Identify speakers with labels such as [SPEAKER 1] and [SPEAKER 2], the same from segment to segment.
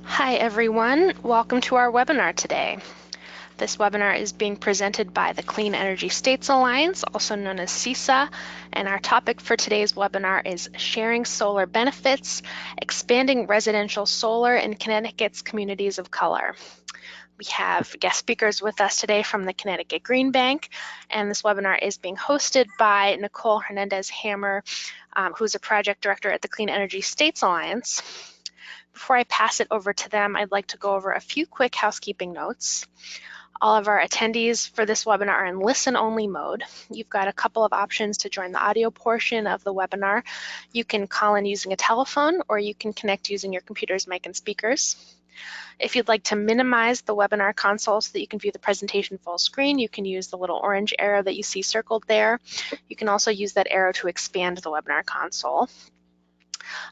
[SPEAKER 1] Hi everyone, welcome to our webinar today. This webinar is being presented by the Clean Energy States Alliance, also known as CESA, and our topic for today's webinar is Sharing Solar Benefits, Expanding Residential Solar in Connecticut's Communities of Color. We have guest speakers with us today from the Connecticut Green Bank, and this webinar is being hosted by Nicole Hernandez-Hammer, who's a project director at the Clean Energy States Alliance. Before I pass it over to them, I'd like to go over a few quick housekeeping notes. All of our attendees for this webinar are in listen-only mode. You've got a couple of options to join the audio portion of the webinar. You can call in using a telephone, or you can connect using your computer's mic and speakers. If you'd like to minimize the webinar console so that you can view the presentation full screen, you can use the little orange arrow that you see circled there. You can also use that arrow to expand the webinar console.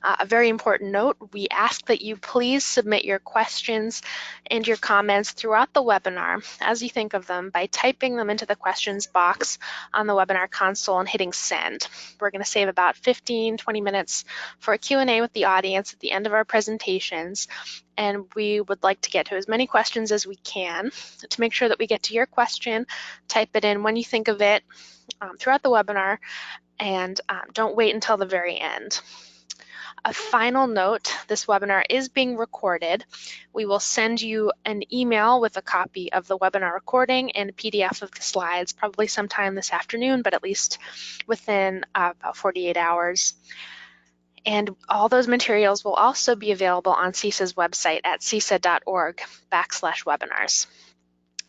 [SPEAKER 1] A very important note, we ask that you please submit your questions and your comments throughout the webinar as you think of them by typing them into the questions box on the webinar console and hitting send. We're going to save about 15-20 minutes for a Q&A with the audience at the end of our presentations, and we would like to get to as many questions as we can. To make sure that we get to your question, type it in when you think of it throughout the webinar, and don't wait until the very end. A final note, this webinar is being recorded. We will send you an email with a copy of the webinar recording and a PDF of the slides, probably sometime this afternoon, but at least within about 48 hours. And all those materials will also be available on CESA's website at cesa.org/webinars.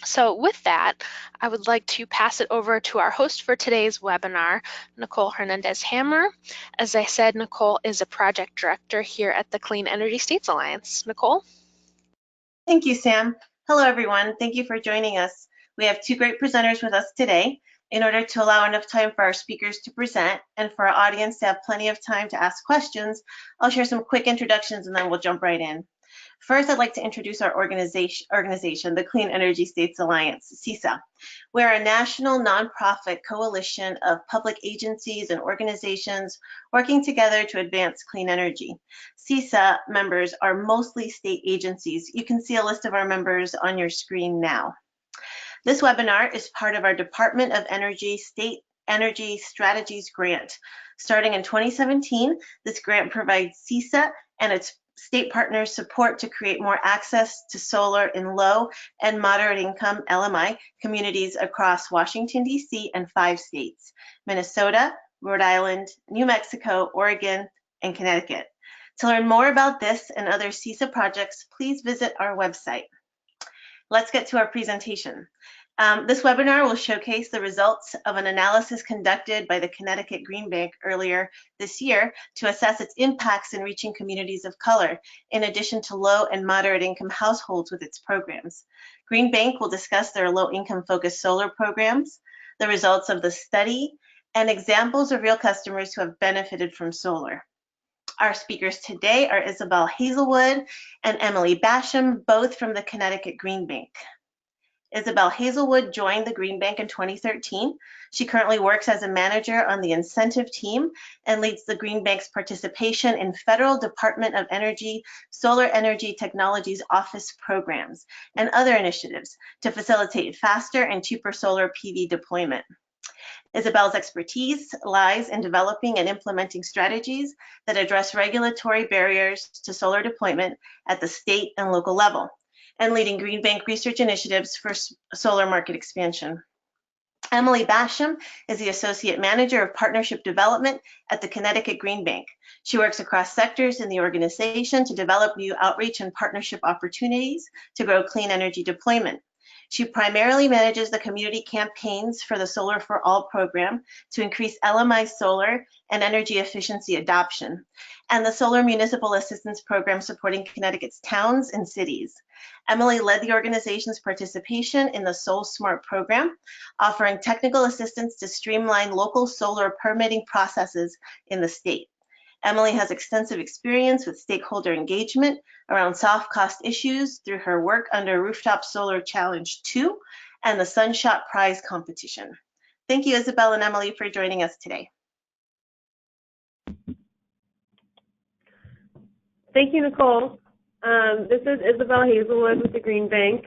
[SPEAKER 1] So with that, I would like to pass it over to our host for today's webinar, Nicole Hernandez-Hammer. As I said, Nicole is a project director here at the Clean Energy States Alliance. Nicole?
[SPEAKER 2] Thank you, Sam. Hello, everyone. Thank you for joining us. We have two great presenters with us today. In order to allow enough time for our speakers to present and for our audience to have plenty of time to ask questions, I'll share some quick introductions and then we'll jump right in. First, I'd like to introduce our organization, the Clean Energy States Alliance, CESA. We're a national nonprofit coalition of public agencies and organizations working together to advance clean energy. CESA members are mostly state agencies. You can see a list of our members on your screen now. This webinar is part of our Department of Energy State Energy Strategies Grant. Starting in 2017, this grant provides CESA and its state partners support to create more access to solar in low and moderate income LMI communities across Washington, D.C. and 5 states, Minnesota, Rhode Island, New Mexico, Oregon, and Connecticut. To learn more about this and other CESA projects, please visit our website. Let's get to our presentation. This webinar will showcase the results of an analysis conducted by the Connecticut Green Bank earlier this year to assess its impacts in reaching communities of color, in addition to low and moderate income households with its programs. Green Bank will discuss their low income focused solar programs, the results of the study, and examples of real customers who have benefited from solar. Our speakers today are Isabel Hazelwood and Emily Basham, both from the Connecticut Green Bank. Isabel Hazelwood joined the Green Bank in 2013. She currently works as a manager on the incentive team and leads the Green Bank's participation in Federal Department of Energy Solar Energy Technologies Office programs and other initiatives to facilitate faster and cheaper solar PV deployment. Isabel's expertise lies in developing and implementing strategies that address regulatory barriers to solar deployment at the state and local level, and leading Green Bank research initiatives for solar market expansion. Emily Basham is the Associate Manager of Partnership Development at the Connecticut Green Bank. She works across sectors in the organization to develop new outreach and partnership opportunities to grow clean energy deployment. She primarily manages the community campaigns for the Solar for All program to increase LMI solar and energy efficiency adoption, and the Solar Municipal Assistance Program supporting Connecticut's towns and cities. Emily led the organization's participation in the Sol Smart program, offering technical assistance to streamline local solar permitting processes in the state. Emily has extensive experience with stakeholder engagement around soft cost issues through her work under Rooftop Solar Challenge 2 and the Sunshot Prize competition. Thank you, Isabel and Emily, for joining us today.
[SPEAKER 3] Thank you, Nicole. This is Isabel Hazelwood with the Green Bank.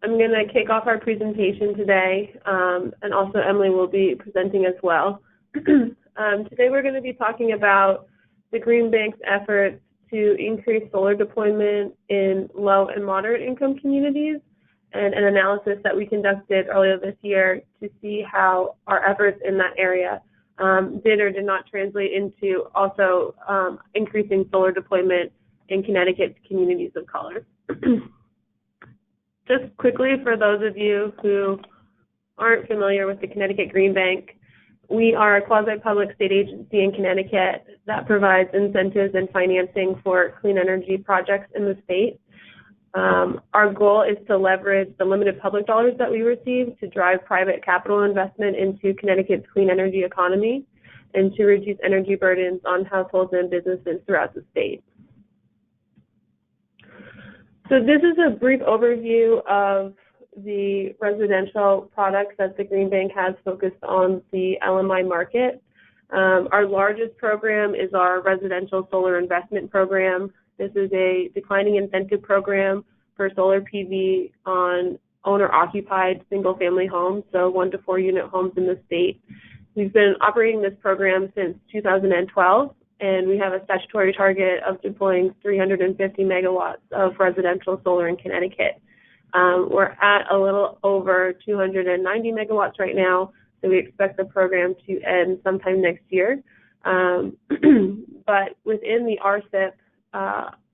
[SPEAKER 3] I'm going to kick off our presentation today, and also Emily will be presenting as well. Today we're going to be talking about the Green Bank's efforts to increase solar deployment in low and moderate income communities, and an analysis that we conducted earlier this year to see how our efforts in that area did or did not translate into also increasing solar deployment in Connecticut's communities of color. Just quickly, for those of you who aren't familiar with the Connecticut Green Bank, we are a quasi-public state agency in Connecticut that provides incentives and financing for clean energy projects in the state. Our goal is to leverage the limited public dollars that we receive to drive private capital investment into Connecticut's clean energy economy and to reduce energy burdens on households and businesses throughout the state. So this is a brief overview of the residential products that the Green Bank has focused on the LMI market. Our largest program is our residential solar investment program. This is a declining incentive program for solar PV on owner-occupied single-family homes, so 1 to 4 unit homes in the state. We've been operating this program since 2012, and we have a statutory target of deploying 350 megawatts of residential solar in Connecticut. We're at a little over 290 megawatts right now, so we expect the program to end sometime next year. But within the RSIP,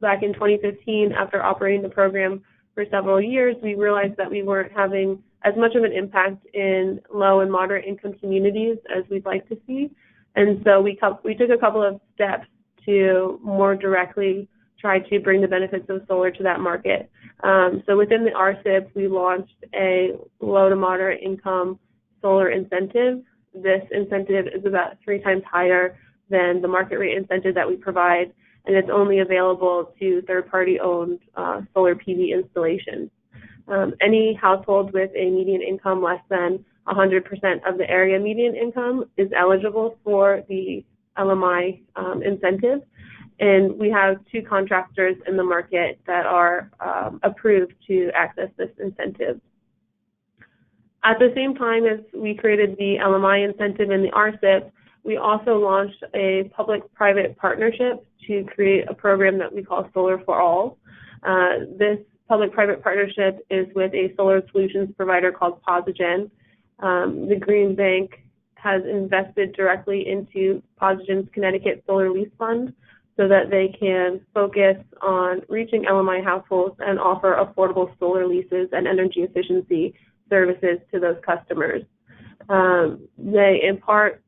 [SPEAKER 3] back in 2015, after operating the program for several years, we realized that we weren't having as much of an impact in low and moderate income communities as we'd like to see. And so we took a couple of steps to more directly try to bring the benefits of solar to that market. So within the RSIP, we launched a low to moderate income solar incentive. This incentive is about 3 times higher than the market rate incentive that we provide, and it's only available to third-party owned solar PV installations. Any household with a median income less than 100% of the area median income is eligible for the LMI incentive, and we have 2 contractors in the market that are approved to access this incentive. At the same time as we created the LMI incentive in the RSIP, we also launched a public-private partnership to create a program that we call Solar for All. This public-private partnership is with a solar solutions provider called PosiGen. The Green Bank has invested directly into PosiGen's Connecticut Solar Lease Fund so that they can focus on reaching LMI households and offer affordable solar leases and energy efficiency services to those customers. They, in part,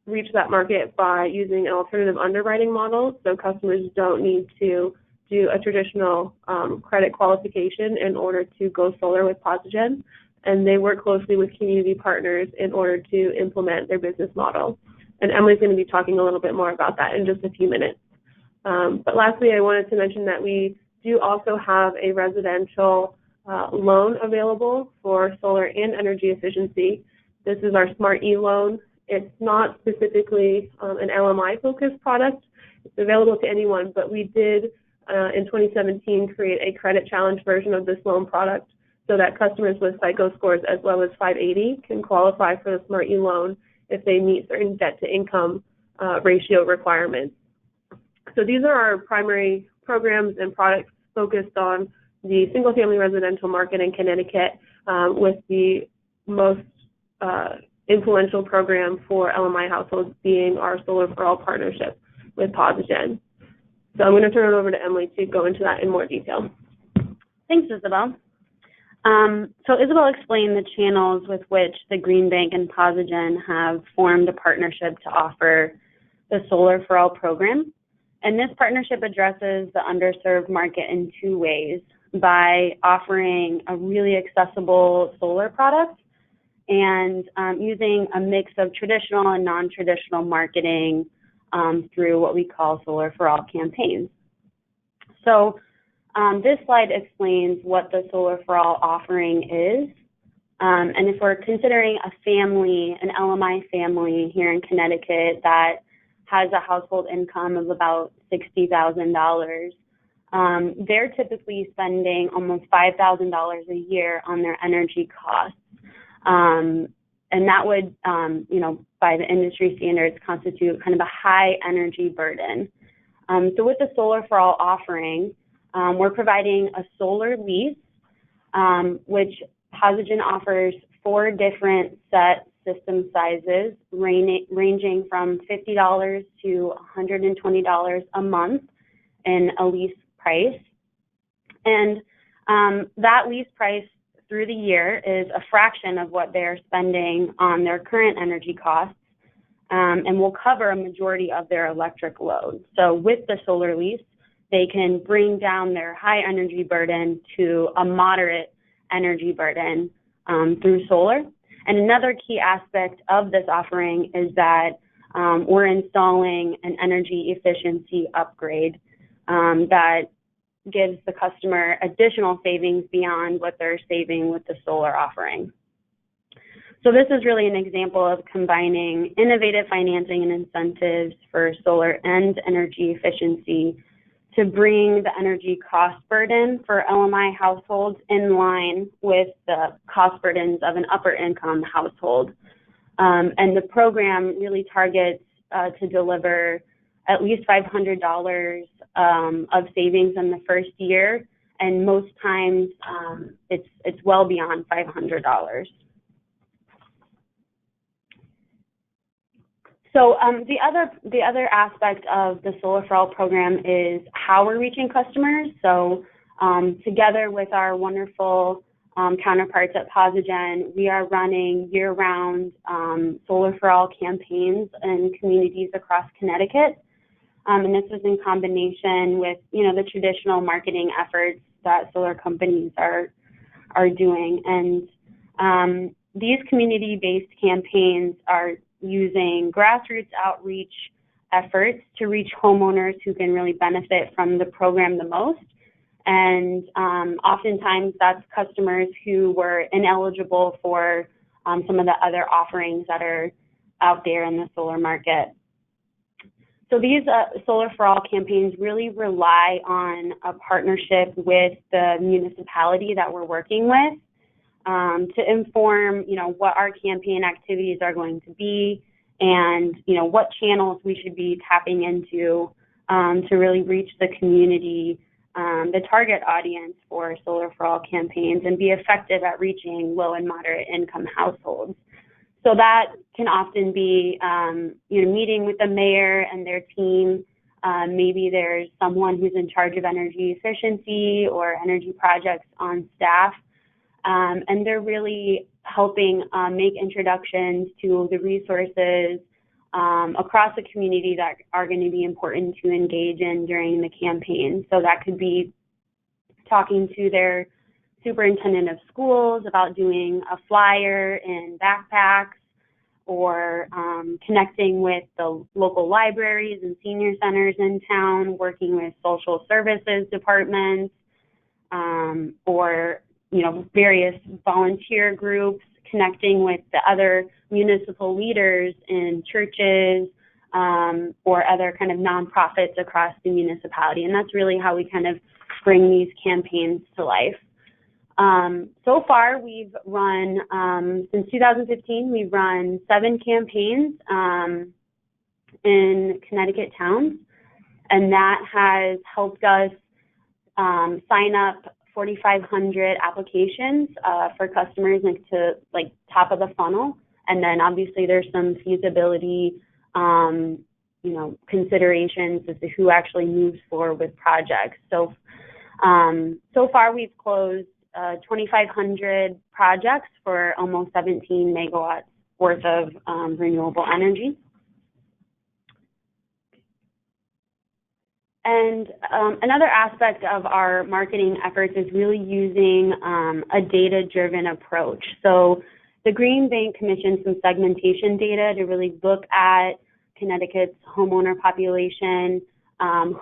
[SPEAKER 3] reach that market by using an alternative underwriting model, so customers don't need to do a traditional credit qualification in order to go solar with PosiGen, and they work closely with community partners in order to implement their business model. And Emily's going to be talking a little bit more about that in just a few minutes. But lastly, I wanted to mention that we do also have a residential loan available for solar and energy efficiency. This is our Smart E loan. It's not specifically an LMI-focused product. It's available to anyone, but we did, in 2017, create a credit challenge version of this loan product so that customers with FICO scores as low as 580 can qualify for the Smart E loan if they meet certain debt-to-income ratio requirements. So these are our primary programs and products focused on the single-family residential market in Connecticut, with the most influential program for LMI households being our Solar for All partnership with PosiGen. So I'm going to turn it over to Emily to go into that in more detail.
[SPEAKER 4] Thanks, Isabel. So Isabel explained the channels with which the Green Bank and PosiGen have formed a partnership to offer the Solar for All program. And this partnership addresses the underserved market in 2 ways: by offering a really accessible solar product and using a mix of traditional and non-traditional marketing through what we call Solar for All campaigns. So this slide explains what the Solar for All offering is. And if we're considering a family, an LMI family here in Connecticut that has a household income of about $60,000, they're typically spending almost $5,000 a year on their energy costs. And that would, by the industry standards, constitute kind of a high energy burden. So with the Solar for All offering, we're providing a solar lease, which PosiGen offers 4 different set system sizes, ranging from $50 to $120 a month in a lease price. And that lease price through the year is a fraction of what they're spending on their current energy costs, and will cover a majority of their electric load. So with the solar lease, they can bring down their high energy burden to a moderate energy burden through solar. And another key aspect of this offering is that we're installing an energy efficiency upgrade that gives the customer additional savings beyond what they're saving with the solar offering. So this is really an example of combining innovative financing and incentives for solar and energy efficiency to bring the energy cost burden for LMI households in line with the cost burdens of an upper income household. And the program really targets to deliver at least $500 of savings in the first year, and most times it's well beyond $500. So the other aspect of the Solar for All program is how we're reaching customers. So together with our wonderful counterparts at PosiGen, we are running year-round Solar for All campaigns in communities across Connecticut. And this is in combination with, the traditional marketing efforts that solar companies are doing. And these community-based campaigns are using grassroots outreach efforts to reach homeowners who can really benefit from the program the most. And oftentimes that's customers who were ineligible for some of the other offerings that are out there in the solar market. So these Solar for All campaigns really rely on a partnership with the municipality that we're working with to inform, what our campaign activities are going to be and, what channels we should be tapping into to really reach the community, the target audience for Solar for All campaigns and be effective at reaching low and moderate income households. So that can often be, meeting with the mayor and their team. Maybe there's someone who's in charge of energy efficiency or energy projects on staff. And they're really helping make introductions to the resources across the community that are going to be important to engage in during the campaign. So that could be talking to their superintendent of schools about doing a flyer in backpacks, or connecting with the local libraries and senior centers in town, working with social services departments, or various volunteer groups, connecting with the other municipal leaders in churches or other kind of nonprofits across the municipality. And that's really how we kind of bring these campaigns to life. So far, we've run, since 2015, we've run 7 campaigns in Connecticut towns, and that has helped us sign up 4,500 applications for customers to top of the funnel. And then obviously there's some feasibility, considerations as to who actually moves forward with projects. So, so far we've closed 2,500 projects for almost 17 megawatts worth of renewable energy. And another aspect of our marketing efforts is really using a data-driven approach. So the Green Bank commissioned some segmentation data to really look at Connecticut's homeowner population,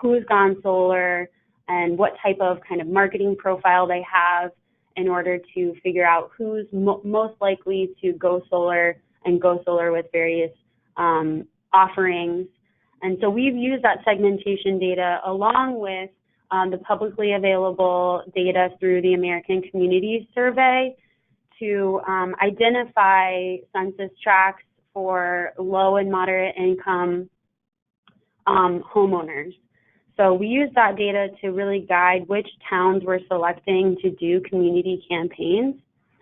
[SPEAKER 4] who's gone solar, and what type of kind of marketing profile they have in order to figure out who's most likely to go solar and go solar with various offerings. And so we've used that segmentation data along with the publicly available data through the American Community Survey to identify census tracts for low and moderate income homeowners. So we use that data to really guide which towns we're selecting to do community campaigns.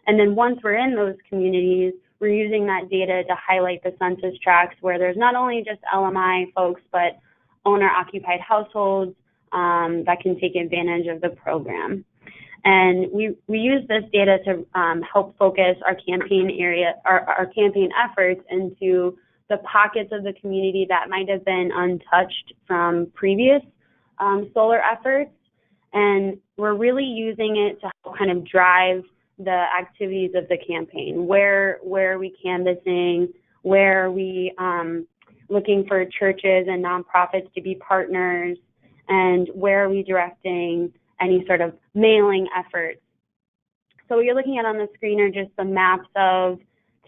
[SPEAKER 4] And then once we're in those communities, we're using that data to highlight the census tracts where there's not only just LMI folks, but owner-occupied households that can take advantage of the program. And we use this data to help focus our campaign efforts into the pockets of the community that might have been untouched from previous solar efforts. And we're really using it to help kind of drive the activities of the campaign. Where are we canvassing? Where are we looking for churches and nonprofits to be partners? And where are we directing any sort of mailing efforts? So what you're looking at on the screen are just the maps of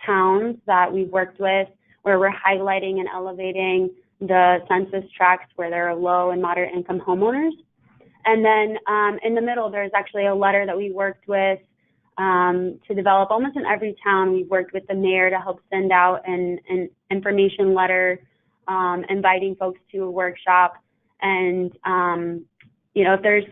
[SPEAKER 4] towns that we've worked with, where we're highlighting and elevating the census tracts where there are low and moderate income homeowners. And then in the middle, there's actually a letter that we worked with to develop. Almost in every town, we've worked with the mayor to help send out an information letter inviting folks to a workshop. And, you know, if there's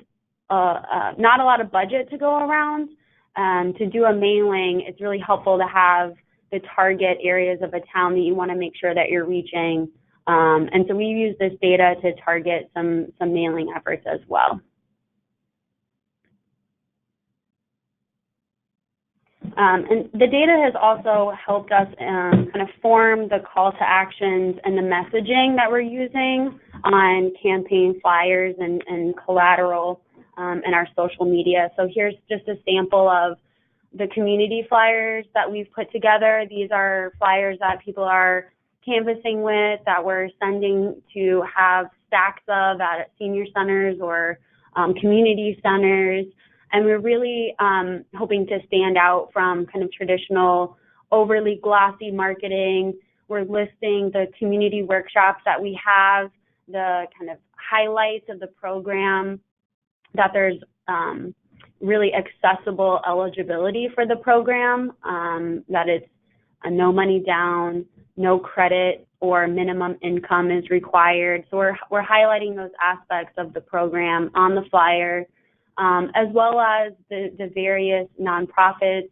[SPEAKER 4] not a lot of budget to go around to do a mailing, it's really helpful to have the target areas of a town that you want to make sure that you're reaching. And so we use this data to target some mailing efforts as well. And the data has also helped us kind of form the call to actions and the messaging that we're using on campaign flyers and collateral in our social media. So here's just a sample of the community flyers that we've put together. These are flyers that people are canvassing with, that we're sending to have stacks of at senior centers or community centers. And we're really hoping to stand out from kind of traditional overly glossy marketing. We're listing the community workshops that we have, the kind of highlights of the program, that there's really accessible eligibility for the program, that it's a no money down, no credit or minimum income is required. So we're highlighting those aspects of the program on the flyer, as well as the various nonprofits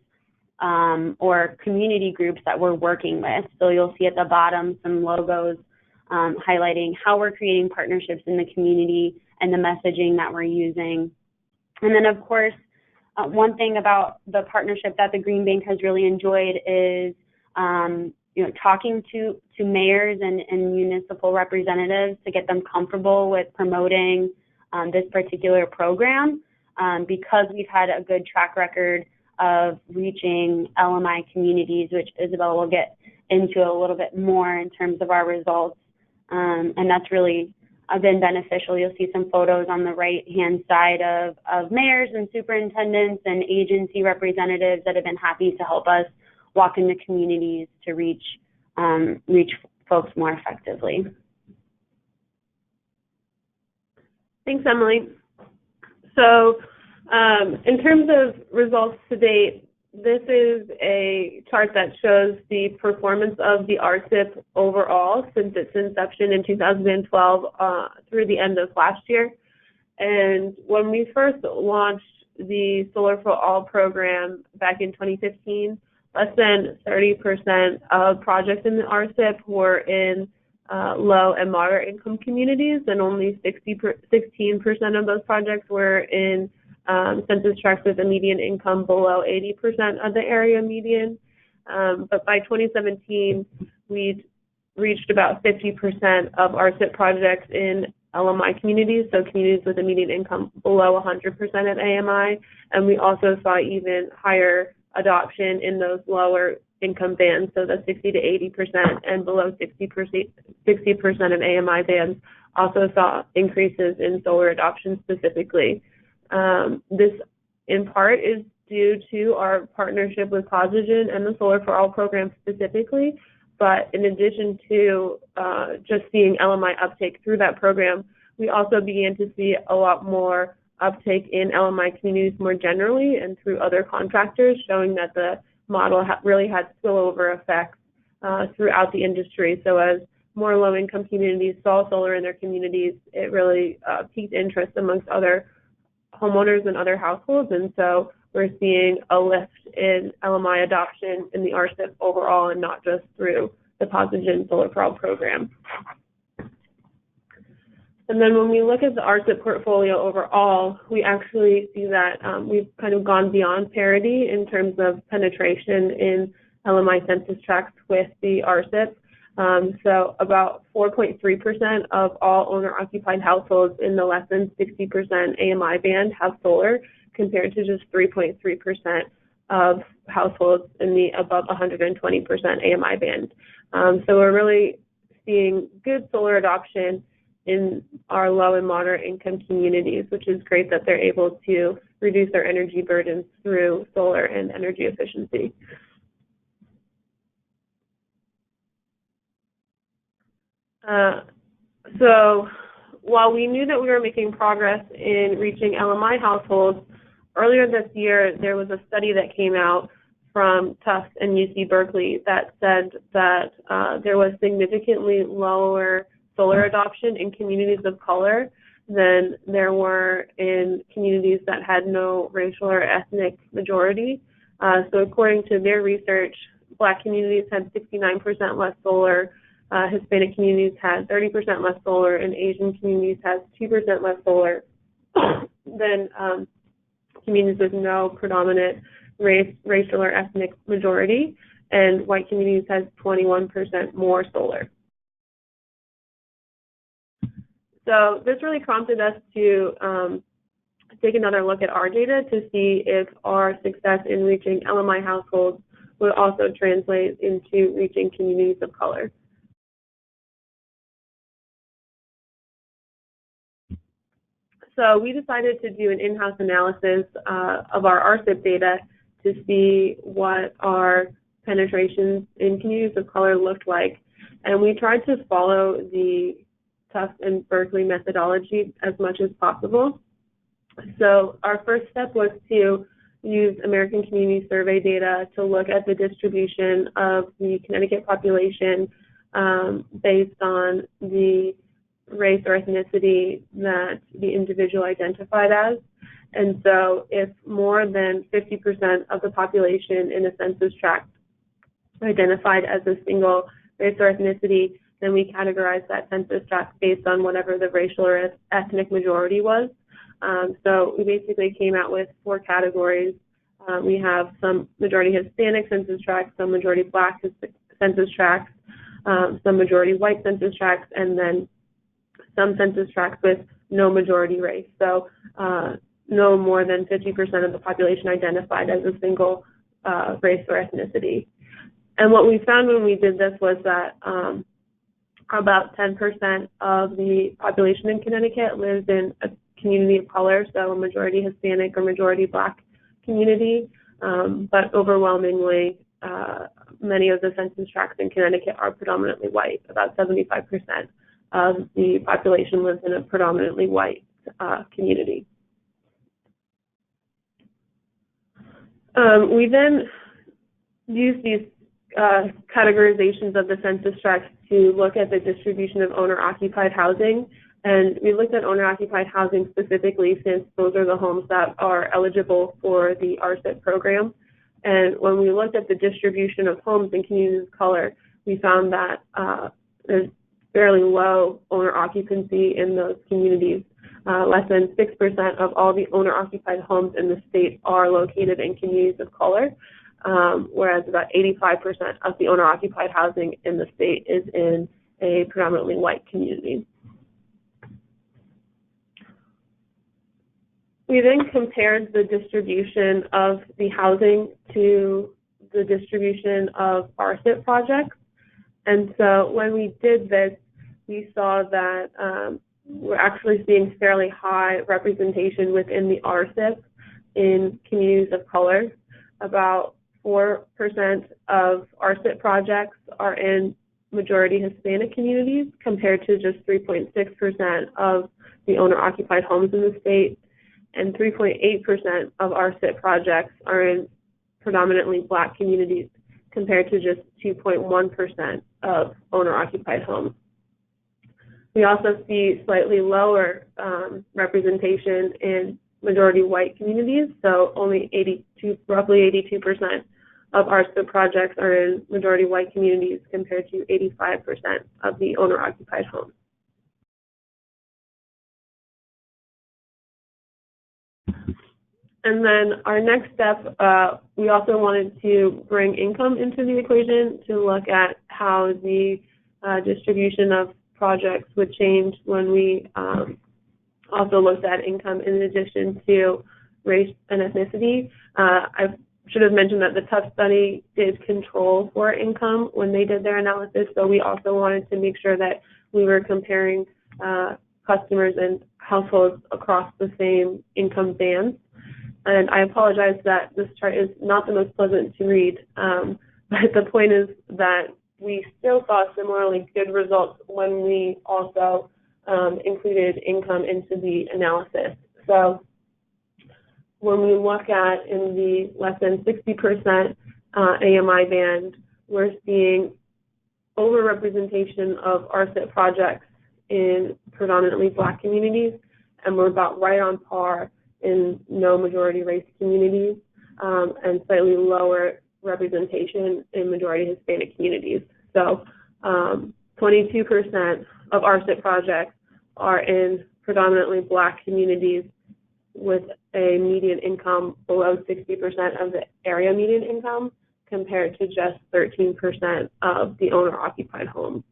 [SPEAKER 4] or community groups that we're working with. So you'll see at the bottom some logos highlighting how we're creating partnerships in the community and the messaging that we're using. And then, of course, one thing about the partnership that the Green Bank has really enjoyed is talking to mayors and municipal representatives to get them comfortable with promoting this particular program, because we've had a good track record of reaching LMI communities, which Isabel will get into a little bit more in terms of our results. And that's really been beneficial. You'll see some photos on the right-hand side of mayors and superintendents and agency representatives that have been happy to help us walk into communities to reach folks more effectively.
[SPEAKER 3] Thanks, Emily. So in terms of results to date, this is a chart that shows the performance of the RSIP overall since its inception in 2012 through the end of last year. And when we first launched the Solar for All program back in 2015, less than 30% of projects in the RSIP were in low and moderate income communities, and only 16% of those projects were in census tracts with a median income below 80% of the area median. But by 2017, we'd reached about 50% of RSIP projects in LMI communities, so communities with a median income below 100% of AMI, and we also saw even higher adoption in those lower income bands, so the 60 to 80% and below 60% of AMI bands also saw increases in solar adoption specifically. This, in part, is due to our partnership with PosiGen and the Solar for All program specifically, but in addition to just seeing LMI uptake through that program, we also began to see a lot more uptake in LMI communities more generally and through other contractors, showing that the model really had spillover effects throughout the industry. So as more low-income communities saw solar in their communities, it really piqued interest amongst other homeowners and other households, and so we're seeing a lift in LMI adoption in the RSIP overall and not just through the PosiGen Solar for All program. And then when we look at the RSIP portfolio overall, we actually see that we've kind of gone beyond parity in terms of penetration in LMI census tracts with the RSIP. So about 4.3% of all owner-occupied households in the less than 60% AMI band have solar, compared to just 3.3% of households in the above 120% AMI band. So we're really seeing good solar adoption in our low and moderate income communities, which is great that they're able to reduce their energy burdens through solar and energy efficiency. So while we knew that we were making progress in reaching LMI households, earlier this year there was a study that came out from Tufts and UC Berkeley that said that there was significantly lower solar adoption in communities of color than there were in communities that had no racial or ethnic majority. So according to their research, Black communities had 69% less solar, Hispanic communities had 30% less solar, and Asian communities had 2% less solar than communities with no predominant racial or ethnic majority, and white communities had 21% more solar. So this really prompted us to take another look at our data to see if our success in reaching LMI households would also translate into reaching communities of color. So we decided to do an in-house analysis of our RSIP data to see what our penetrations in communities of color looked like. And we tried to follow the Tufts and Berkeley methodology as much as possible. So our first step was to use American Community Survey data to look at the distribution of the Connecticut population based on the race or ethnicity that the individual identified as. And so if more than 50% of the population in a census tract identified as a single race or ethnicity, then we categorize that census tract based on whatever the racial or ethnic majority was. So we basically came out with 4 categories. We have some majority Hispanic census tracts, some majority Black census tracts, some majority white census tracts, and then some census tracts with no majority race. So no more than 50% of the population identified as a single race or ethnicity. And what we found when we did this was that about 10% of the population in Connecticut lives in a community of color, so a majority Hispanic or majority Black community, but overwhelmingly many of the census tracts in Connecticut are predominantly white. About 75% of the population lives in a predominantly white community. We then use these categorizations of the census tracts to look at the distribution of owner-occupied housing. And we looked at owner-occupied housing specifically since those are the homes that are eligible for the RSIP program. And when we looked at the distribution of homes in communities of color, we found that there's fairly low owner occupancy in those communities. Less than 6% of all the owner-occupied homes in the state are located in communities of color, whereas about 85% of the owner-occupied housing in the state is in a predominantly white community. We then compared the distribution of the housing to the distribution of RSIP projects. And so when we did this, we saw that we're actually seeing fairly high representation within the RSIP in communities of color. About 4% of RSIP projects are in majority Hispanic communities compared to just 3.6% of the owner-occupied homes in the state, and 3.8% of RSIP projects are in predominantly Black communities, compared to just 2.1% of owner-occupied homes. We also see slightly lower representation in majority white communities, so only roughly 82% of RSIP projects are in majority white communities, compared to 85% of the owner-occupied homes. And then our next step, we also wanted to bring income into the equation to look at how the distribution of projects would change when we also looked at income in addition to race and ethnicity. I should have mentioned that the Tufts study did control for income when they did their analysis, so we also wanted to make sure that we were comparing customers and households across the same income bands. And I apologize that this chart is not the most pleasant to read, but the point is that we still saw similarly good results when we also included income into the analysis. So when we look at in the less than 60% AMI band, we're seeing overrepresentation of RSIP projects in predominantly Black communities, and we're about right on par in no majority race communities, and slightly lower representation in majority Hispanic communities. So 22% of RSIP projects are in predominantly Black communities with a median income below 60% of the area median income, compared to just 13% of the owner-occupied homes.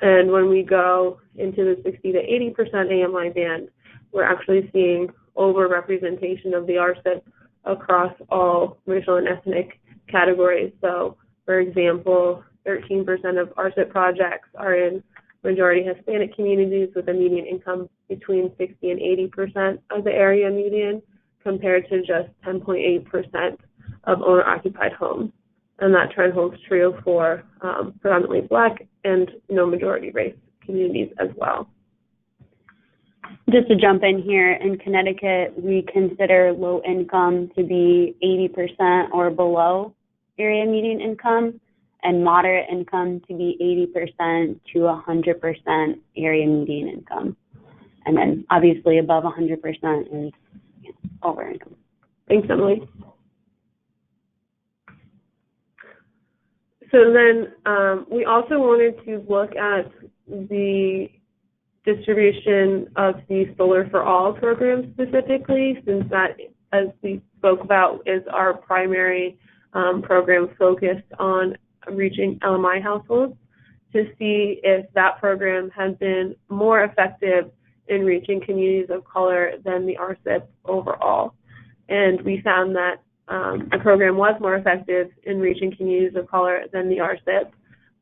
[SPEAKER 3] And when we go into the 60 to 80% AMI band, we're actually seeing overrepresentation of the RSIP across all racial and ethnic categories. So, for example, 13% of RSIP projects are in majority Hispanic communities with a median income between 60 and 80% of the area median, compared to just 10.8% of owner-occupied homes. And that trend holds true for predominantly Black and no majority race communities as well.
[SPEAKER 4] Just to jump in here, in Connecticut, we consider low income to be 80% or below area median income, and moderate income to be 80% to 100% area median income. And then obviously above 100% is over income.
[SPEAKER 3] Thanks, Emily. So then we also wanted to look at the distribution of the Solar for All program specifically, since that, as we spoke about, is our primary program focused on reaching LMI households, to see if that program has been more effective in reaching communities of color than the RSIP overall. And we found that the program was more effective in reaching communities of color than the RSIP.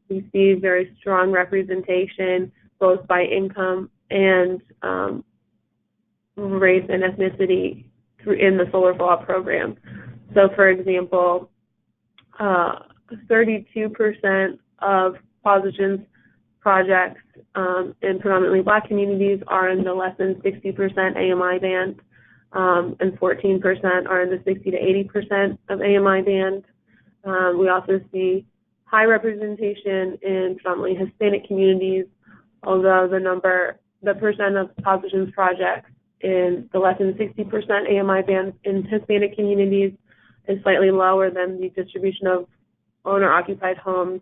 [SPEAKER 3] We see very strong representation both by income and race and ethnicity in the Solar for All program. So, for example, 32% of PosiGen's projects in predominantly Black communities are in the less than 60% AMI band, and 14% are in the 60 to 80% of AMI band. We also see high representation in predominantly Hispanic communities, although the percent of PosiGen's projects in the less than 60% AMI band in Hispanic communities is slightly lower than the distribution of owner-occupied homes.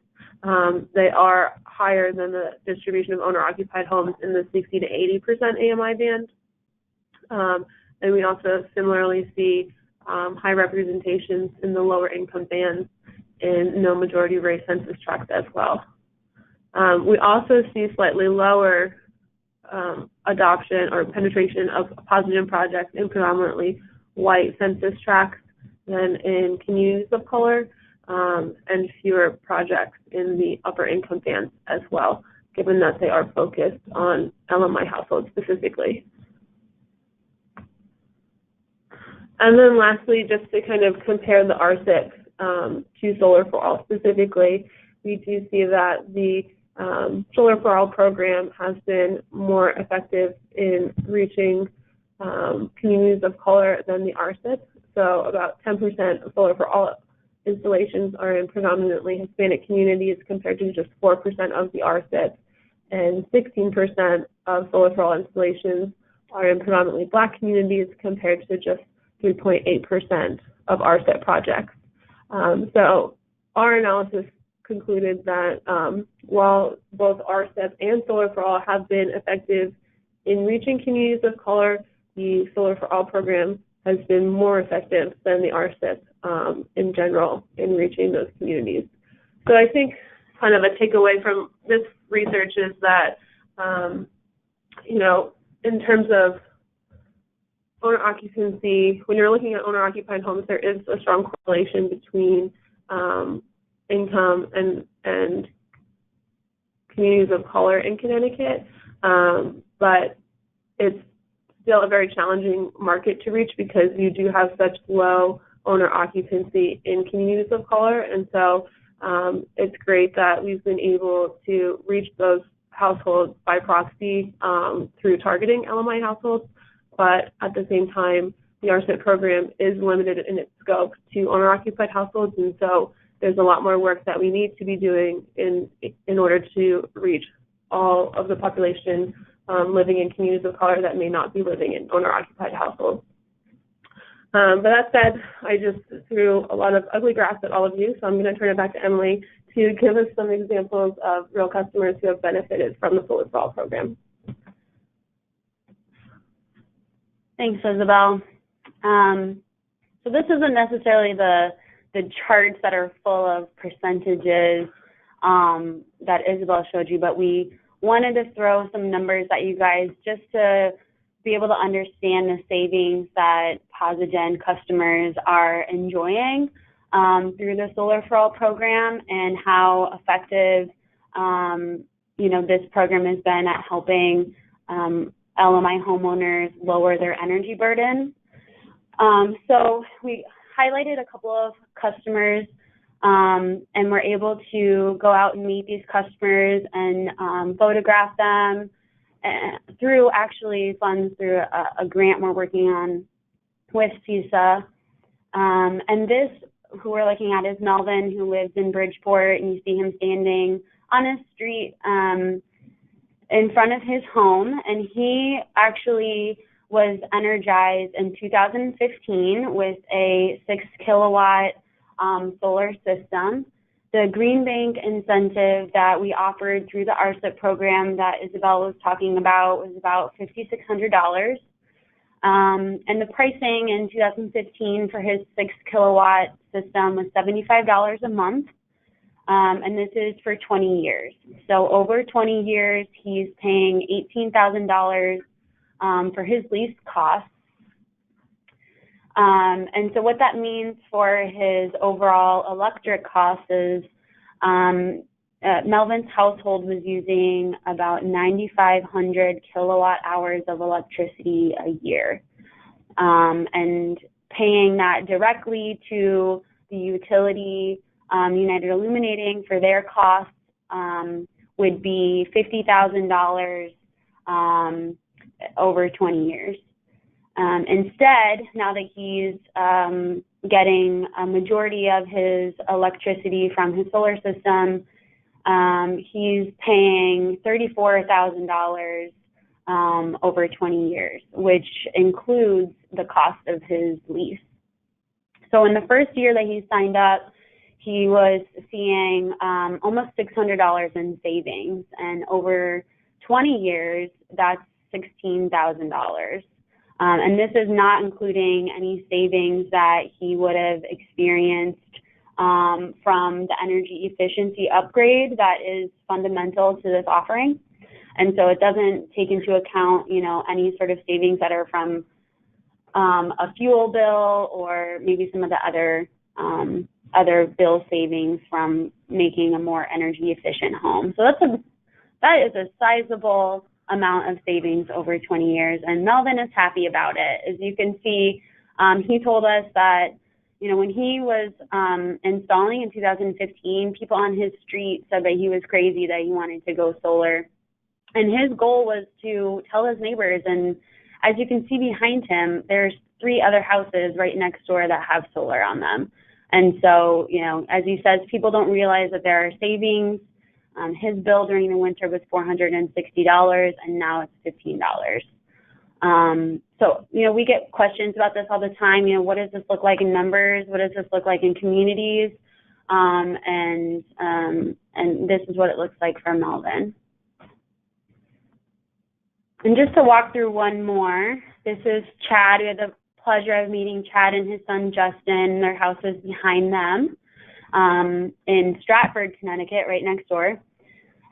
[SPEAKER 3] They are higher than the distribution of owner-occupied homes in the 60 to 80% AMI band. And we also similarly see high representations in the lower income bands in no majority race census tracts as well. We also see slightly lower adoption or penetration of PosiGen projects in predominantly white census tracts than in communities of color, and fewer projects in the upper income bands as well, given that they are focused on LMI households specifically. And then lastly, just to kind of compare the RSIP to Solar for All specifically, we do see that the Solar for All program has been more effective in reaching communities of color than the RSIP. So about 10% of Solar for All installations are in predominantly Hispanic communities compared to just 4% of the RSIP, and 16% of Solar for All installations are in predominantly Black communities compared to just 3.8% of RSIP projects. So our analysis concluded that while both RSIP and Solar for All have been effective in reaching communities of color, the Solar for All program has been more effective than the RSIP in general in reaching those communities. So I think kind of a takeaway from this research is that, in terms of owner occupancy, when you're looking at owner-occupied homes, there is a strong correlation between income and communities of color in Connecticut, but it's still a very challenging market to reach because you do have such low owner occupancy in communities of color, and so it's great that we've been able to reach those households by proxy through targeting LMI households, but at the same time, the RSIP program is limited in its scope to owner-occupied households, and so there's a lot more work that we need to be doing in order to reach all of the population living in communities of color that may not be living in owner-occupied households. But that said, I just threw a lot of ugly graphs at all of you, so I'm going to turn it back to Emily to give us some examples of real customers who have benefited from the Solar for All program.
[SPEAKER 4] Thanks, Isabel. So this isn't necessarily the charts that are full of percentages that Isabel showed you, but we wanted to throw some numbers at you guys just to be able to understand the savings that PosiGen customers are enjoying through the Solar for All program and how effective this program has been at helping LMI homeowners lower their energy burden. So we highlighted a couple of customers and we're able to go out and meet these customers and photograph them through actually funds through a grant we're working on with CESA. And this, who we're looking at, is Melvin, who lives in Bridgeport, and you see him standing on a street in front of his home, and he actually was energized in 2015 with a 6 kilowatt solar system. The Green Bank incentive that we offered through the RSIP program that Isabel was talking about was about $5,600. And the pricing in 2015 for his 6 kilowatt system was $75 a month. And this is for 20 years. So over 20 years, he's paying $18,000 for his lease costs. And so what that means for his overall electric costs is Melvin's household was using about 9,500 kilowatt hours of electricity a year. And paying that directly to the utility, United Illuminating, for their costs would be $50,000 over 20 years. Instead, now that he's getting a majority of his electricity from his solar system, he's paying $34,000 over 20 years, which includes the cost of his lease. So in the first year that he signed up, he was seeing almost $600 in savings, and over 20 years, that's $16,000. And this is not including any savings that he would have experienced from the energy efficiency upgrade that is fundamental to this offering. And so it doesn't take into account, any sort of savings that are from a fuel bill or maybe some of the other bill savings from making a more energy efficient home. So that is a sizable amount of savings over 20 years, and Melvin is happy about it. As you can see, he told us that you know, when he was installing in 2015, people on his street said that he was crazy, that he wanted to go solar. And his goal was to tell his neighbors, and as you can see behind him, there's 3 other houses right next door that have solar on them. And so, you know, as he says, people don't realize that there are savings. His bill during the winter was $460, and now it's $15. So, you know, we get questions about this all the time. You know, what does this look like in numbers? What does this look like in communities? And this is what it looks like for Melvin. And just to walk through one more, this is Chad. We had the pleasure of meeting Chad and his son Justin. Their house is behind them in Stratford, Connecticut, right next door.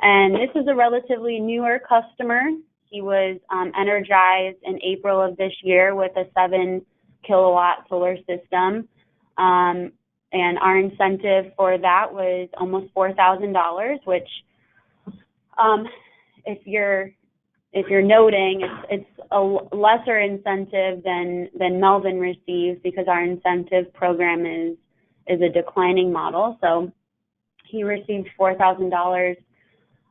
[SPEAKER 4] And this is a relatively newer customer. He was energized in April of this year with a 7-kilowatt solar system. And our incentive for that was almost $4,000, which if you're noting, it's a lesser incentive than Melvin receives, because our incentive program is a declining model. So he received $4,000,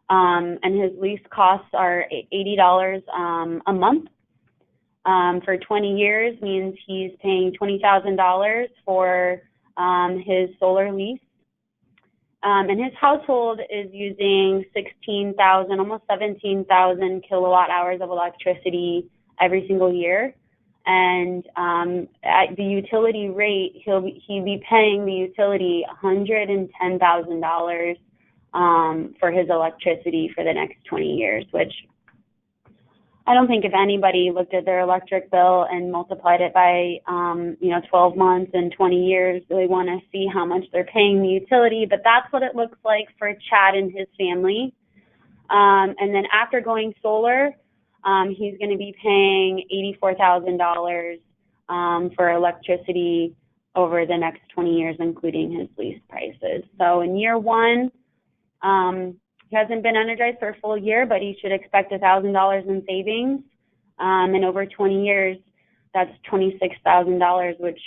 [SPEAKER 4] and his lease costs are $80 a month. For 20 years means he's paying $20,000 for his solar lease. And his household is using 16,000, almost 17,000 kilowatt hours of electricity every single year. And at the utility rate, he'd be paying the utility $110,000 for his electricity for the next 20 years, which I don't think if anybody looked at their electric bill and multiplied it by, 12 months and 20 years, they want to see how much they're paying the utility. But that's what it looks like for Chad and his family. And then after going solar, he's going to be paying $84,000 for electricity over the next 20 years, including his lease prices. So in year 1, he hasn't been energized for a full year, but he should expect $1,000 in savings. And over 20 years, that's $26,000, which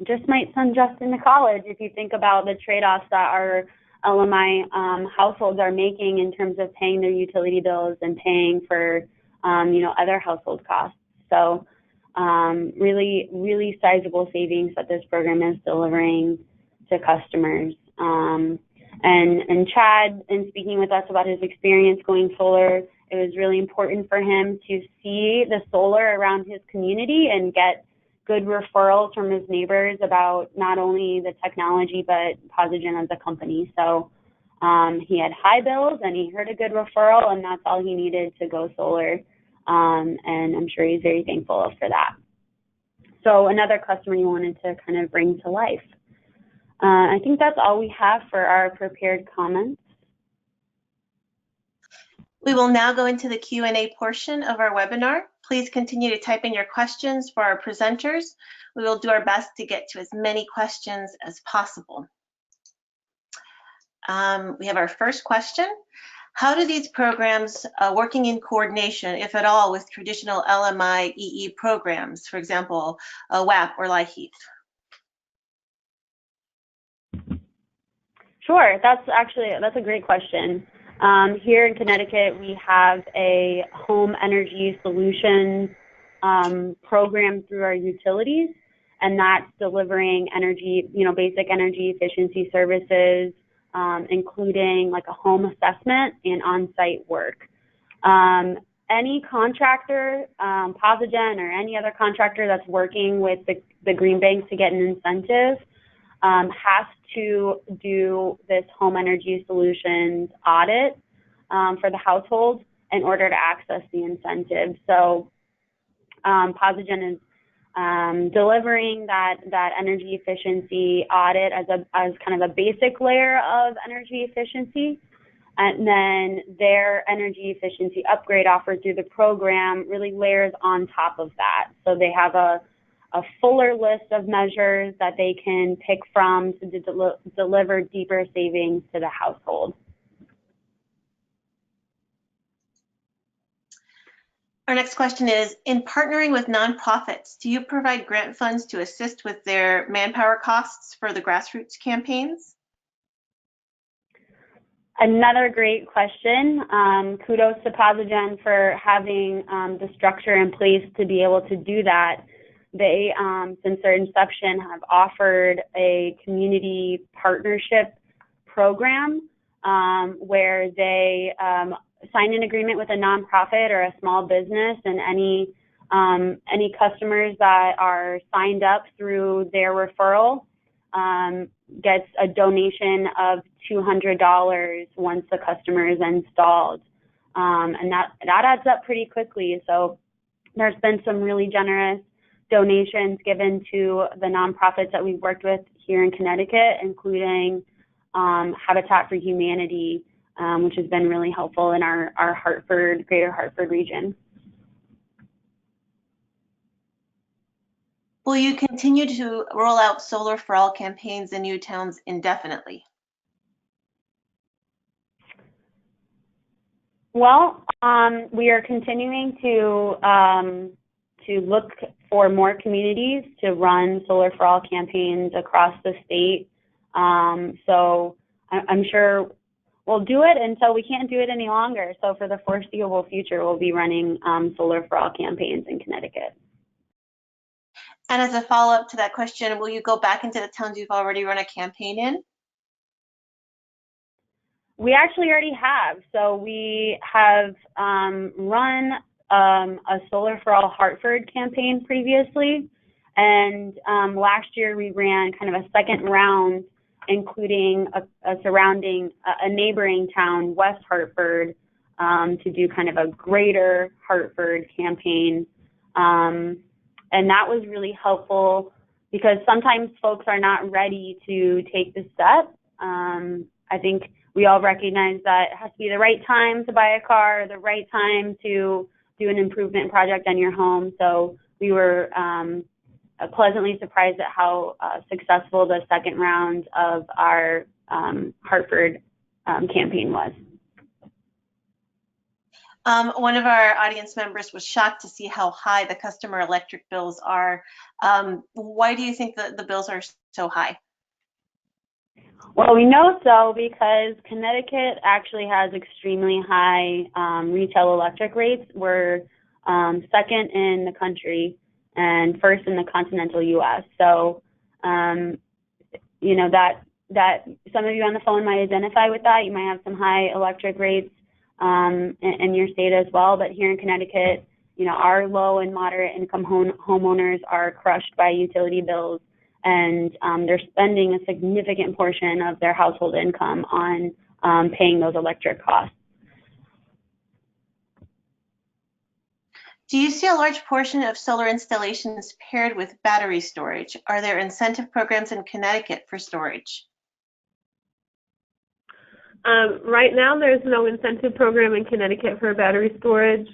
[SPEAKER 4] just might send Justin to college if you think about the trade-offs that our LMI households are making in terms of paying their utility bills and paying for, other household costs. So really, really sizable savings that this program is delivering to customers. And Chad, in speaking with us about his experience going solar, it was really important for him to see the solar around his community and get good referrals from his neighbors about not only the technology, but PosiGen as a company. So he had high bills and he heard a good referral, and that's all he needed to go solar. And I'm sure he's very thankful for that. So another customer you wanted to kind of bring to life. I think that's all we have for our prepared comments.
[SPEAKER 2] We will now go into the Q&A portion of our webinar. Please continue to type in your questions for our presenters. We will do our best to get to as many questions as possible. We have our first question. How do these programs working in coordination, if at all, with traditional LMI EE programs, for example, WAP or LIHEAP?
[SPEAKER 4] Sure, that's a great question. Here in Connecticut, we have a home energy solutions program through our utilities, and that's delivering energy, basic energy efficiency services, including like a home assessment and on-site work. Any contractor, PosiGen or any other contractor that's working with the Green Bank to get an incentive has to do this home energy solutions audit for the household in order to access the incentive. So PosiGen is delivering that energy efficiency audit as kind of a basic layer of energy efficiency, and then their energy efficiency upgrade offered through the program really layers on top of that. So they have a fuller list of measures that they can pick from to deliver deeper savings to the household.
[SPEAKER 2] Our next question is, in partnering with nonprofits, do you provide grant funds to assist with their manpower costs for the grassroots campaigns?
[SPEAKER 4] Another great question. Kudos to PosiGen for having the structure in place to be able to do that. They, since their inception, have offered a community partnership program where they sign an agreement with a nonprofit or a small business, and any customers that are signed up through their referral gets a donation of $200 once the customer is installed, and that adds up pretty quickly. So there's been some really generous donations given to the nonprofits that we've worked with here in Connecticut, including Habitat for Humanity, which has been really helpful in our Hartford, greater Hartford region.
[SPEAKER 2] Will you continue to roll out Solar for All campaigns in new towns indefinitely?
[SPEAKER 4] Well, we are continuing to look for more communities to run Solar for All campaigns across the state. So I'm sure we'll do it until we can't do it any longer. So for the foreseeable future, we'll be running Solar for All campaigns in Connecticut.
[SPEAKER 2] And as a follow-up to that question, will you go back into the towns you've already run a campaign in?
[SPEAKER 4] We actually already have. So we have run a Solar for All Hartford campaign previously. And last year we ran kind of a second round, including a neighboring town, West Hartford, to do kind of a greater Hartford campaign. And that was really helpful because sometimes folks are not ready to take the step. I think we all recognize that it has to be the right time to buy a car, or the right time to do an improvement project on your home. So we were pleasantly surprised at how successful the second round of our Hartford campaign was.
[SPEAKER 2] One of our audience members was shocked to see how high the customer electric bills are. Why do you think that the bills are so high?
[SPEAKER 4] Well, we know so because Connecticut actually has extremely high retail electric rates. We're second in the country and first in the continental U.S. So, you know, that some of you on the phone might identify with that. You might have some high electric rates in your state as well. But here in Connecticut, you know, our low and moderate income homeowners are crushed by utility bills, and they're spending a significant portion of their household income on paying those electric costs.
[SPEAKER 2] Do you see a large portion of solar installations paired with battery storage? Are there incentive programs in Connecticut for storage?
[SPEAKER 3] Right now, there's no incentive program in Connecticut for battery storage.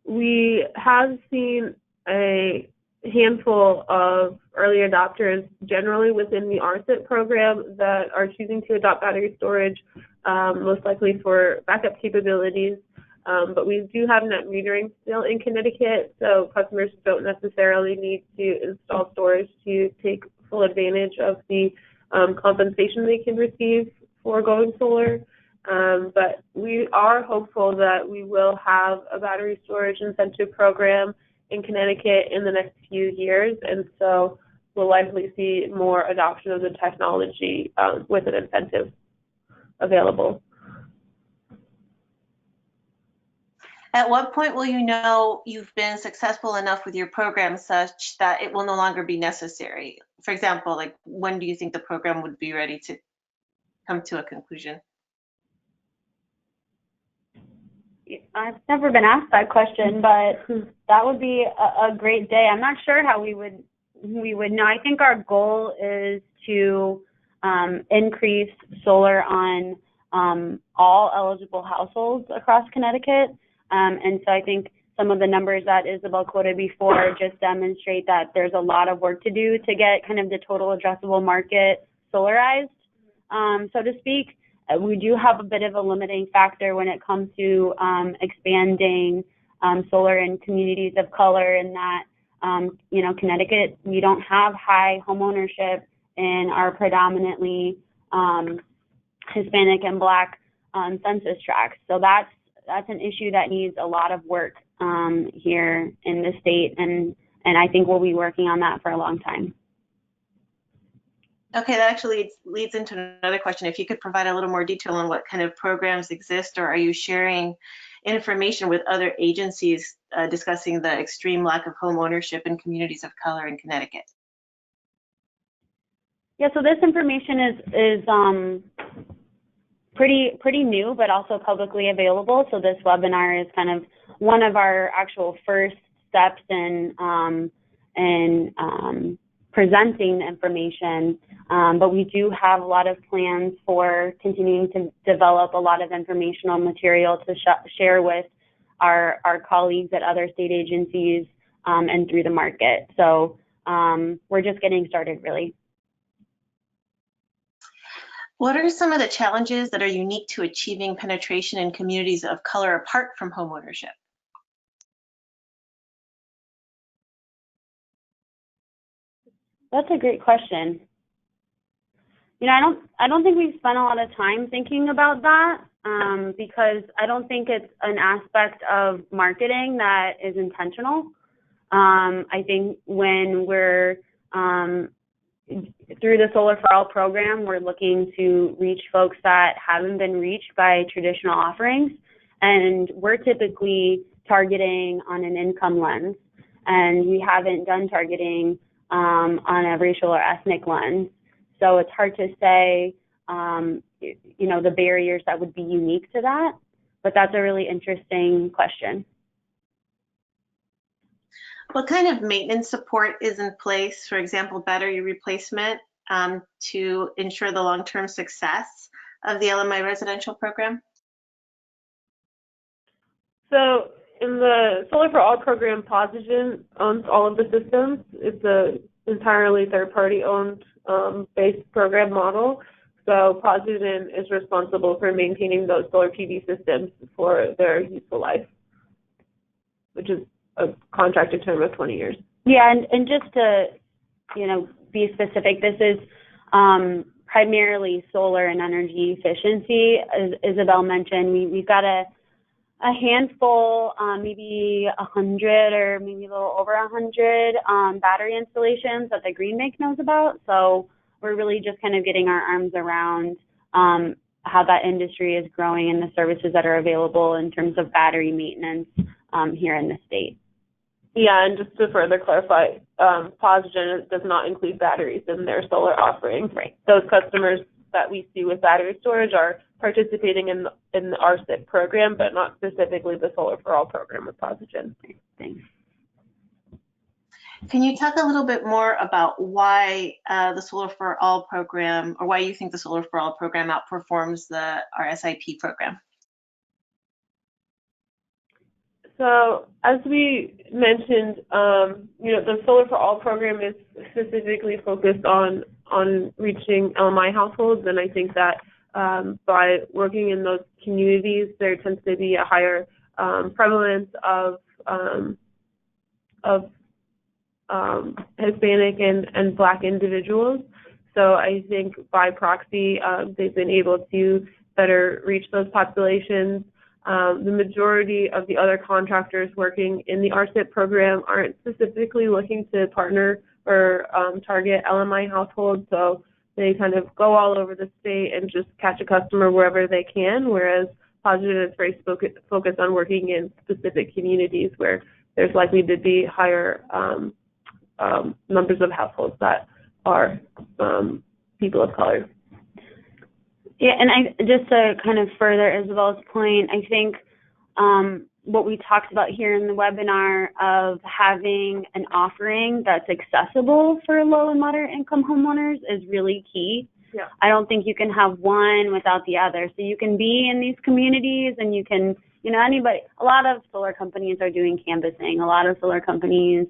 [SPEAKER 3] We have seen a handful of early adopters generally within the RSIP program that are choosing to adopt battery storage, most likely for backup capabilities. But we do have net metering still in Connecticut, so customers don't necessarily need to install storage to take full advantage of the compensation they can receive for going solar. But we are hopeful that we will have a battery storage incentive program in Connecticut in the next few years, and so we'll likely see more adoption of the technology with an incentive available.
[SPEAKER 2] At what point will you know you've been successful enough with your program such that it will no longer be necessary? For example, like when do you think the program would be ready to come to a conclusion?
[SPEAKER 4] I've never been asked that question, but that would be a great day. I'm not sure how we would know. I think our goal is to increase solar on all eligible households across Connecticut. And so I think some of the numbers that Isabel quoted before just demonstrate that there's a lot of work to do to get kind of the total addressable market solarized, so to speak. We do have a bit of a limiting factor when it comes to expanding solar in communities of color, and that, you know, Connecticut, we don't have high home ownership in our predominantly Hispanic and Black census tracts. So that's an issue that needs a lot of work here in the state, and I think we'll be working on that for a long time.
[SPEAKER 2] Okay, that actually leads into another question. If you could provide a little more detail on what kind of programs exist, or are you sharing information with other agencies discussing the extreme lack of home ownership in communities of color in Connecticut?
[SPEAKER 4] Yeah, so this information is pretty new, but also publicly available. So this webinar is kind of one of our actual first steps in presenting the information. But we do have a lot of plans for continuing to develop a lot of informational material to share with our colleagues at other state agencies and through the market. So we're just getting started, really.
[SPEAKER 2] What are some of the challenges that are unique to achieving penetration in communities of color apart from homeownership?
[SPEAKER 4] That's a great question. You know, I don't think we've spent a lot of time thinking about that because I don't think it's an aspect of marketing that is intentional. I think when we're through the Solar for All program, we're looking to reach folks that haven't been reached by traditional offerings, and we're typically targeting on an income lens, and we haven't done targeting on a racial or ethnic lens. So it's hard to say, you know, the barriers that would be unique to that, but that's a really interesting question.
[SPEAKER 2] What kind of maintenance support is in place, for example, battery replacement, to ensure the long-term success of the LMI residential program?
[SPEAKER 3] So in the Solar for All program, PosiGen owns all of the systems. It's a entirely third-party owned based program model. So PosiGen is responsible for maintaining those solar PV systems for their useful life, which is a contracted term of 20 years.
[SPEAKER 4] Yeah, and just to, you know, be specific, this is primarily solar and energy efficiency. As Isabel mentioned, we've got a handful, maybe 100 or maybe a little over 100 battery installations that the Green Bank knows about. So we're really just kind of getting our arms around how that industry is growing and the services that are available in terms of battery maintenance here in the state.
[SPEAKER 3] Yeah, and just to further clarify, PosiGen does not include batteries in their solar offerings.
[SPEAKER 4] Right.
[SPEAKER 3] Those customers that we see with battery storage are participating in the RSIP program, but not specifically the Solar for All program with PosiGen.
[SPEAKER 4] Thanks.
[SPEAKER 2] Can you talk a little bit more about why the Solar for All program, or why you think the Solar for All program outperforms the RSIP program?
[SPEAKER 3] So as we mentioned, you know, the Solar for All program is specifically focused on reaching LMI households, and I think that by working in those communities, there tends to be a higher prevalence of Hispanic and Black individuals. So I think by proxy, they've been able to better reach those populations. The majority of the other contractors working in the RSIP program aren't specifically looking to partner or target LMI households, so they kind of go all over the state and just catch a customer wherever they can, whereas PosiGen is very focused on working in specific communities where there's likely to be higher numbers of households that are people of color.
[SPEAKER 4] Yeah, and just to kind of further Isabel's point, I think what we talked about here in the webinar of having an offering that's accessible for low and moderate income homeowners is really key.
[SPEAKER 3] Yeah.
[SPEAKER 4] I don't think you can have one without the other. So you can be in these communities and you can, you know, a lot of solar companies are doing canvassing. A lot of solar companies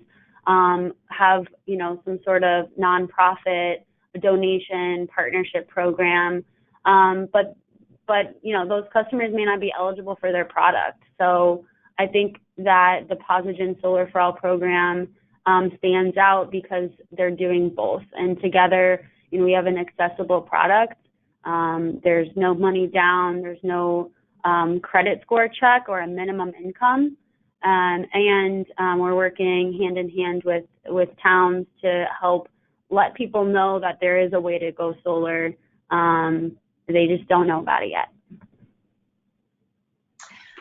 [SPEAKER 4] have, you know, some sort of nonprofit donation partnership program. But you know, those customers may not be eligible for their product. So I think that the PosiGen Solar for All program stands out because they're doing both. And together, we have an accessible product. There's no money down. There's no credit score check or a minimum income. And we're working hand in hand with towns to help let people know that there is a way to go solar. They just don't know about it yet.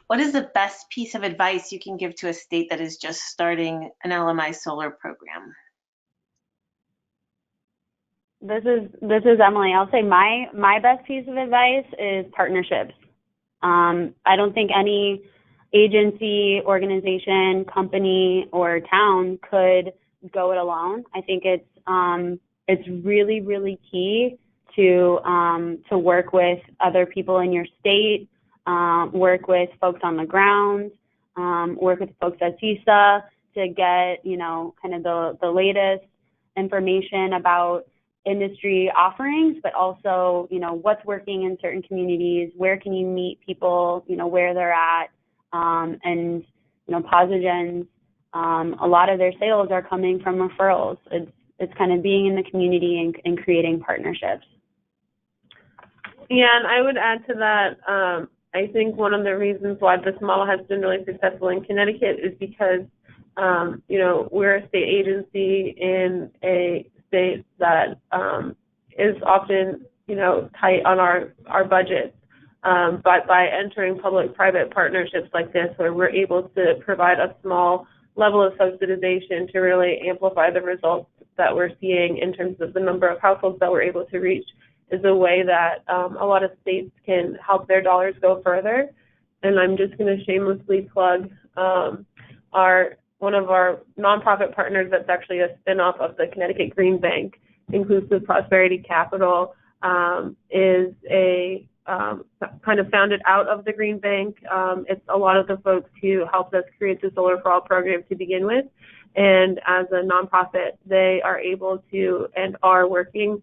[SPEAKER 2] What is the best piece of advice you can give to a state that is just starting an LMI solar program?
[SPEAKER 4] This is Emily. I'll say my best piece of advice is partnerships. I don't think any agency, organization, company, or town could go it alone. I think it's really, really key to work with other people in your state, work with folks on the ground, work with folks at CESA to get, kind of the latest information about industry offerings, but also, what's working in certain communities, where can you meet people, where they're at, and, PosiGen's, a lot of their sales are coming from referrals. It's kind of being in the community and creating partnerships.
[SPEAKER 3] Yeah, and I would add to that, I think one of the reasons why this model has been really successful in Connecticut is because, we're a state agency in a state that is often, tight on our budget. But by entering public-private partnerships like this, where we're able to provide a small level of subsidization to really amplify the results that we're seeing in terms of the number of households that we're able to reach, is a way that a lot of states can help their dollars go further. And I'm just going to shamelessly plug one of our nonprofit partners that's actually a spinoff of the Connecticut Green Bank, Inclusive Prosperity Capital, is a kind of founded out of the Green Bank. It's a lot of the folks who helped us create the Solar for All program to begin with. And as a nonprofit, they are able to and are working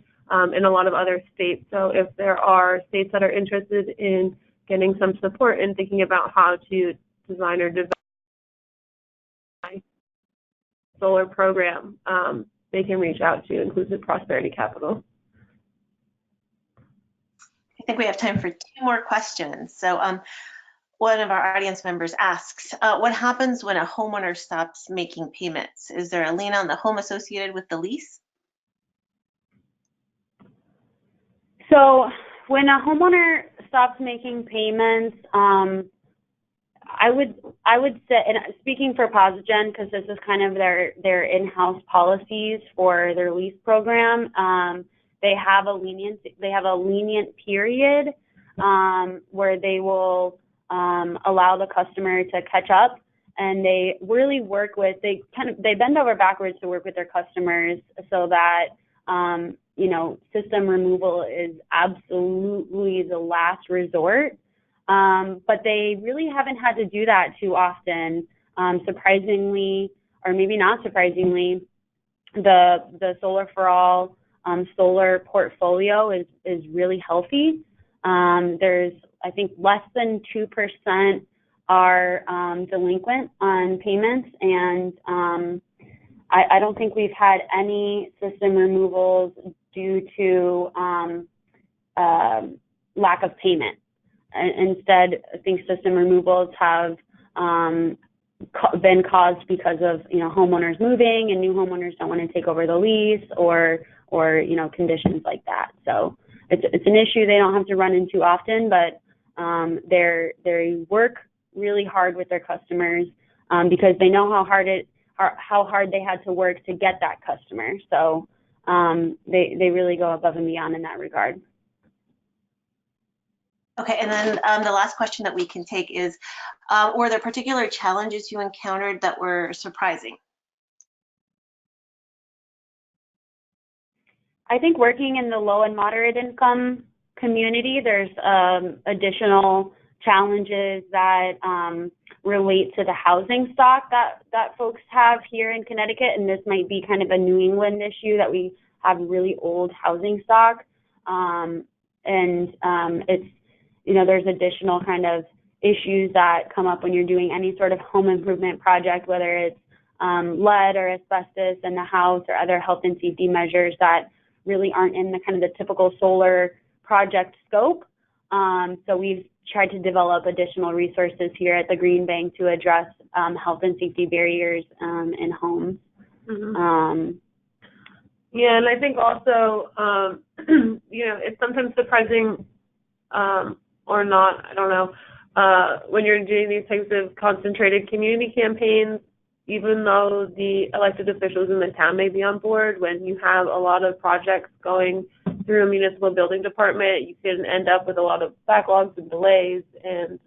[SPEAKER 3] in a lot of other states. So if there are states that are interested in getting some support and thinking about how to design or develop a solar program, they can reach out to Inclusive Prosperity Capital.
[SPEAKER 2] I think we have time for 2 more questions. So one of our audience members asks, what happens when a homeowner stops making payments? Is there a lien on the home associated with the lease?
[SPEAKER 4] So when a homeowner stops making payments, I would say, and speaking for PosiGen, because this is kind of their in-house policies for their lease program, they have a lenient period where they will allow the customer to catch up, and they really work with, they bend over backwards to work with their customers so that system removal is absolutely the last resort. But they really haven't had to do that too often. Surprisingly, or maybe not surprisingly, the Solar for All solar portfolio is really healthy. There's, I think, less than 2% are delinquent on payments, and I don't think we've had any system removals due to lack of payment. Instead, I think system removals have been caused because of homeowners moving and new homeowners don't want to take over the lease or conditions like that. So it's an issue they don't have to run into often, but they work really hard with their customers because they know how hard they had to work to get that customer. So they really go above and beyond in that regard.
[SPEAKER 2] Okay, and then the last question that we can take is, were there particular challenges you encountered that were surprising?
[SPEAKER 4] I think working in the low and moderate income community, there's additional challenges that relate to the housing stock that folks have here in Connecticut, and this might be kind of a New England issue that we have really old housing stock, and it's there's additional kind of issues that come up when you're doing any sort of home improvement project, whether it's lead or asbestos in the house or other health and safety measures that really aren't in the kind of the typical solar project scope. So we've tried to develop additional resources here at the Green Bank to address health and safety barriers in homes.
[SPEAKER 3] Mm-hmm. Yeah, and I think also, you know, it's sometimes surprising or not, I don't know, when you're doing these types of concentrated community campaigns, even though the elected officials in the town may be on board, when you have a lot of projects going through a municipal building department, you can end up with a lot of backlogs and delays, and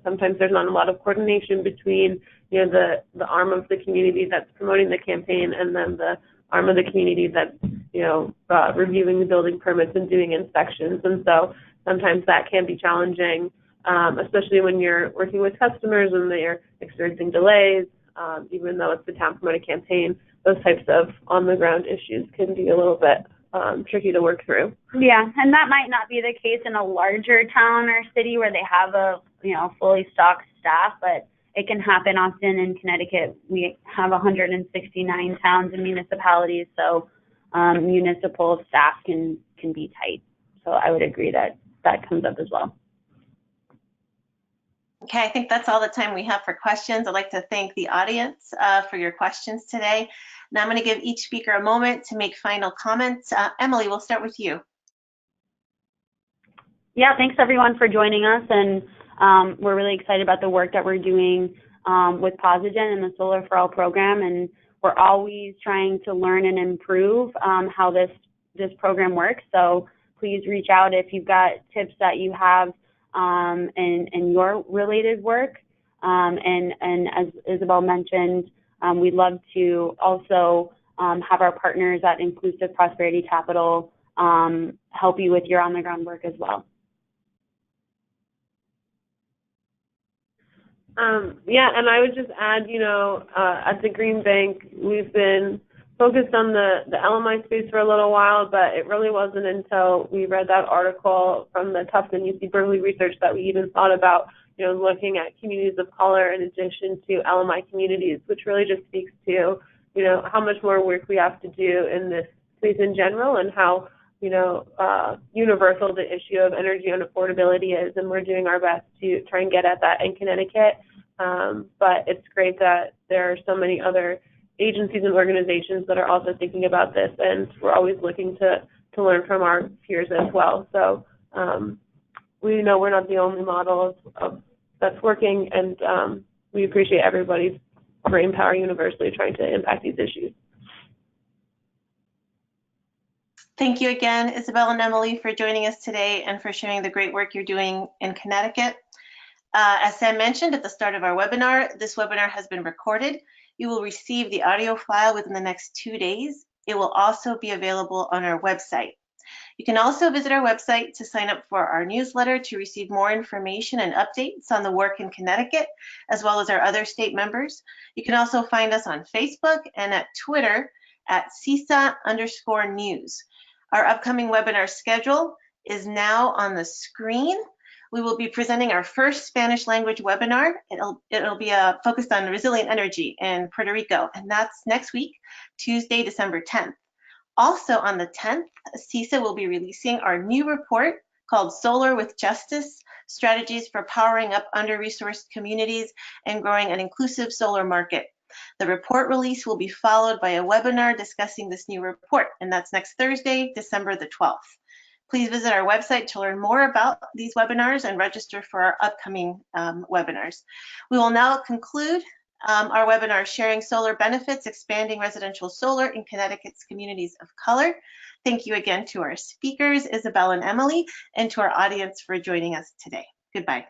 [SPEAKER 3] sometimes there's not a lot of coordination between, you know, the arm of the community that's promoting the campaign and then the arm of the community that's, you know, reviewing the building permits and doing inspections. And so sometimes that can be challenging, especially when you're working with customers and they're experiencing delays. Even though it's the town promoted campaign, those types of on-the-ground issues can be a little bit tricky to work through.
[SPEAKER 4] Yeah, and that might not be the case in a larger town or city where they have a, you know, fully stocked staff, but it can happen often in Connecticut. We have 169 towns and municipalities, so municipal staff can be tight. So I would agree that that comes up as well.
[SPEAKER 2] Okay, I think that's all the time we have for questions. I'd like to thank the audience for your questions today. Now I'm going to give each speaker a moment to make final comments. Emily, we'll start with you.
[SPEAKER 4] Yeah, thanks everyone for joining us, and we're really excited about the work that we're doing with PosiGen and the Solar for All program, and we're always trying to learn and improve how this program works. So please reach out if you've got tips that you have in your related work. And as Isabel mentioned, we'd love to also have our partners at Inclusive Prosperity Capital help you with your on-the-ground work as well.
[SPEAKER 3] Yeah, and I would just add, you know, at the Green Bank, we've been focused on the LMI space for a little while, but it really wasn't until we read that article from the Tufts and UC Berkeley research that we even thought about, you know, looking at communities of color in addition to LMI communities, which really just speaks to, you know, how much more work we have to do in this space in general and how, you know, universal the issue of energy and affordability is, and we're doing our best to try and get at that in Connecticut. But it's great that there are so many other agencies and organizations that are also thinking about this, and we're always looking to learn from our peers as well. So we know we're not the only model of that's working, and we appreciate everybody's brainpower universally trying to impact these issues.
[SPEAKER 2] Thank you again, Isabel and Emily, for joining us today and for sharing the great work you're doing in Connecticut. As Sam mentioned at the start of our webinar, this webinar has been recorded. You will receive the audio file within the next 2 days. It will also be available on our website. You can also visit our website to sign up for our newsletter to receive more information and updates on the work in Connecticut, as well as our other state members. You can also find us on Facebook and at Twitter at CESA_news. Our upcoming webinar schedule is now on the screen. We will be presenting our first Spanish language webinar. It'll be focused on resilient energy in Puerto Rico, and that's next week, Tuesday, December 10th. Also on the 10th, CESA will be releasing our new report called Solar with Justice, Strategies for Powering Up Under-Resourced Communities and Growing an Inclusive Solar Market. The report release will be followed by a webinar discussing this new report, and that's next Thursday, December the 12th. Please visit our website to learn more about these webinars and register for our upcoming webinars. We will now conclude our webinar, Sharing Solar Benefits, Expanding Residential Solar in Connecticut's Communities of Color. Thank you again to our speakers, Isabel and Emily, and to our audience for joining us today. Goodbye.